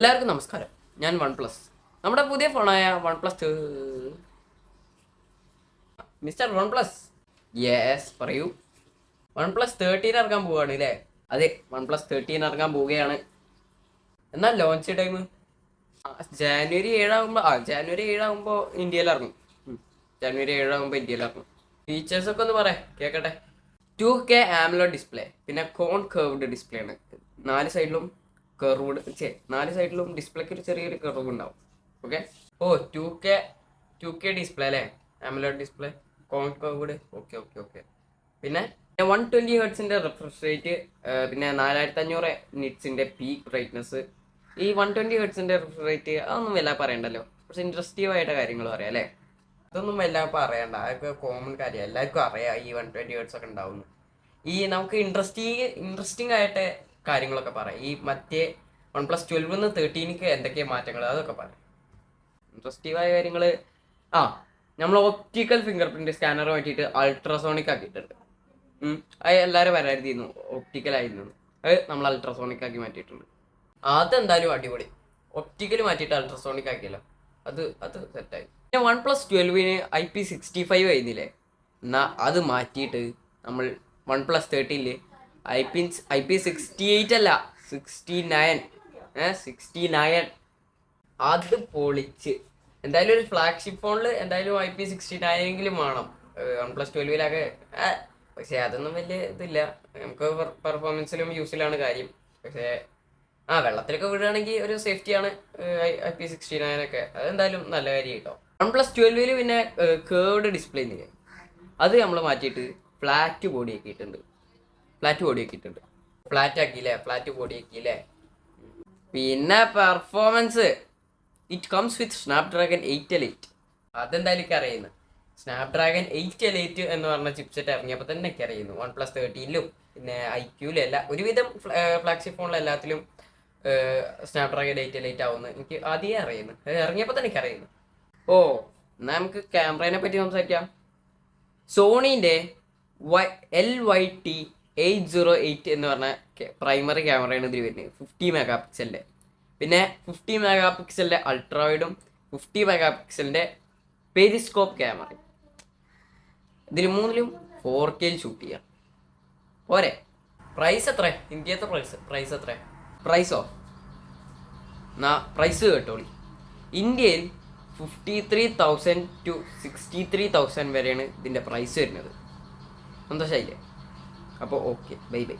എല്ലാവർക്കും നമസ്കാരം. ഞാൻ വൺ പ്ലസ് നമ്മുടെ പുതിയ ഫോണായ OnePlus mister OnePlus. Yes, പറയൂ. വൺ പ്ലസ് 13 ഇറങ്ങാൻ പോവുകയാണ് അല്ലേ? അതെ, വൺ പ്ലസ് 13 ഇറങ്ങാൻ പോവുകയാണ്. എന്നാൽ ലോഞ്ച് ടൈം ജാനുവരി 7 ആകുമ്പോൾ ഇന്ത്യയിൽ ഇറങ്ങും. ജാനുവരി 7 ആകുമ്പോൾ ഇന്ത്യയിൽ ഇറങ്ങും. ഫീച്ചേഴ്സ് ഒക്കെ ഒന്ന് പറയാം, കേൾക്കട്ടെ. 2K AMOLED ഡിസ്പ്ലേ, പിന്നെ കോൺ കർവ്ഡ് ഡിസ്പ്ലേ ആണ്. നാല് സൈഡിലും നാല് സൈഡിലും ഡിസ്പ്ലേക്ക് ഒരു ചെറിയൊരു കർവ് ഉണ്ടാവും. Okay. Oh, two K display അല്ലേ? AMOLED ഡിസ്പ്ലേ, കോൺ കർവ്ഡ്. Okay okay okay. പിന്നെ 120 ഹെർട്സിന്റെ റിഫ്രഷ് റേറ്റ്, പിന്നെ 4500 നിറ്റ്സിന്റെ പീക്ക് ബ്രൈറ്റ്നസ്. ഈ 120 ഹെർട്സിന്റെ റിഫ്രഷ് റേറ്റ് അതൊന്നും വല്ല പറയണ്ടല്ലോ. കുറച്ച് ഇൻട്രസ്റ്റീവ് ആയിട്ട് കാര്യങ്ങൾ പറയാം അല്ലേ? അതൊന്നും വല്ല പറയണ്ട, അതൊക്കെ കോമൺ കാര്യം, എല്ലാവർക്കും അറിയാം ഈ 120 ഹെർട്സ് ഒക്കെ ഉണ്ടാവുന്നു. ഈ നമുക്ക് ഇൻട്രസ്റ്റിംഗ് ആയിട്ട് കാര്യങ്ങളൊക്കെ പറയാം. ഈ മറ്റേ OnePlus 12 13 എന്തൊക്കെ മാറ്റങ്ങൾ, അതൊക്കെ പറയാം. ഇൻട്രസ്റ്റീവായ കാര്യങ്ങൾ. ആ, നമ്മൾ ഒപ്റ്റിക്കൽ ഫിംഗർ പ്രിന്റ് സ്കാനർ മാറ്റിയിട്ട് അൾട്രാസോണിക് ആക്കിയിട്ടുണ്ട്. അത് എല്ലാവരും വരാതിരുന്നു, ഒപ്റ്റിക്കൽ ആയിരുന്നു. അത് നമ്മൾ അൾട്രാസോണിക് ആക്കി മാറ്റിയിട്ടുണ്ട്. അതെന്തായാലും അടിപൊളി. ഒപ്റ്റിക്കൽ മാറ്റിയിട്ട് അൾട്രാസോണിക് ആക്കിയല്ലോ, അത് സെറ്റായി. പിന്നെ OnePlus 12 IP65 ആയിരുന്നില്ലേ? എന്നാൽ അത് മാറ്റിയിട്ട് നമ്മൾ OnePlus 13 IP68 അല്ല, 69. 69. അത് പൊളിച്ച്. എന്തായാലും ഒരു ഫ്ലാഗ്ഷിപ്പ് ഫോണിൽ എന്തായാലും IP69 വേണം. OnePlus 12 പക്ഷെ അതൊന്നും വലിയ ഇതില്ല. നമുക്ക് പെർഫോമൻസിലും യൂസിലാണ് കാര്യം. പക്ഷേ വെള്ളത്തിലൊക്കെ വിടുകയാണെങ്കിൽ ഒരു സേഫ്റ്റിയാണ്. IP69 ഒക്കെ അതെന്തായാലും നല്ല കാര്യം കേട്ടോ. OnePlus 12 പിന്നെ കേർവ്ഡ് ഡിസ്പ്ലേ ഇല്ലേ, അത് നമ്മൾ മാറ്റിയിട്ട് ഫ്ലാറ്റ് ബോഡി ആക്കിയിട്ടുണ്ട്. ഫ്ലാറ്റ് ബോഡി ആക്കിയില്ലേ. പിന്നെ performance, it comes with Snapdragon 8 Elite. അതെന്തായാലും എനിക്ക് അറിയുന്നു. സ്നാപ്ഡ്രാഗൺ 8 Elite എന്ന് പറഞ്ഞ ചിപ്സെറ്റ് ഇറങ്ങിയപ്പോൾ തന്നെ എനിക്ക് അറിയുന്നു. OnePlus 13 പിന്നെ IQലും എല്ലാം ഒരുവിധം ഫ്ലാഗ്ഷിപ്പ് ഫോണിലെല്ലാത്തിലും സ്നാപ്ഡ്രാഗൺ 8 Elite ആവുമെന്ന് എനിക്ക് ആദ്യമേ അറിയുന്നു. ഇറങ്ങിയപ്പോൾ തന്നെ എനിക്ക് അറിയുന്നു. ഓ, എന്നാൽ നമുക്ക് ക്യാമറേനെ പറ്റി സംസാരിക്കാം. സോണീൻ്റെ LYT808 എന്ന് പറഞ്ഞ പ്രൈമറി ക്യാമറയാണ് ഇതിൽ വരുന്നത്, 50 MP. പിന്നെ 50 MP അൾട്രാവൈഡും 50 MP പെരിസ്കോപ്പ് ക്യാമറയും. ഇതിൽ മൂന്നിലും 4K ഷൂട്ട് ചെയ്യാം. പോരെ? പ്രൈസ് എത്ര? ഇന്ത്യത്തെ പ്രൈസ് എത്ര? പ്രൈസ് കേട്ടോളി. ഇന്ത്യയിൽ 53,000 to 63,000 വരെയാണ് ഇതിൻ്റെ പ്രൈസ് വരുന്നത്. സന്തോഷമായില്ലേ? അപ്പോൾ ഓക്കെ, ബൈ ബൈ.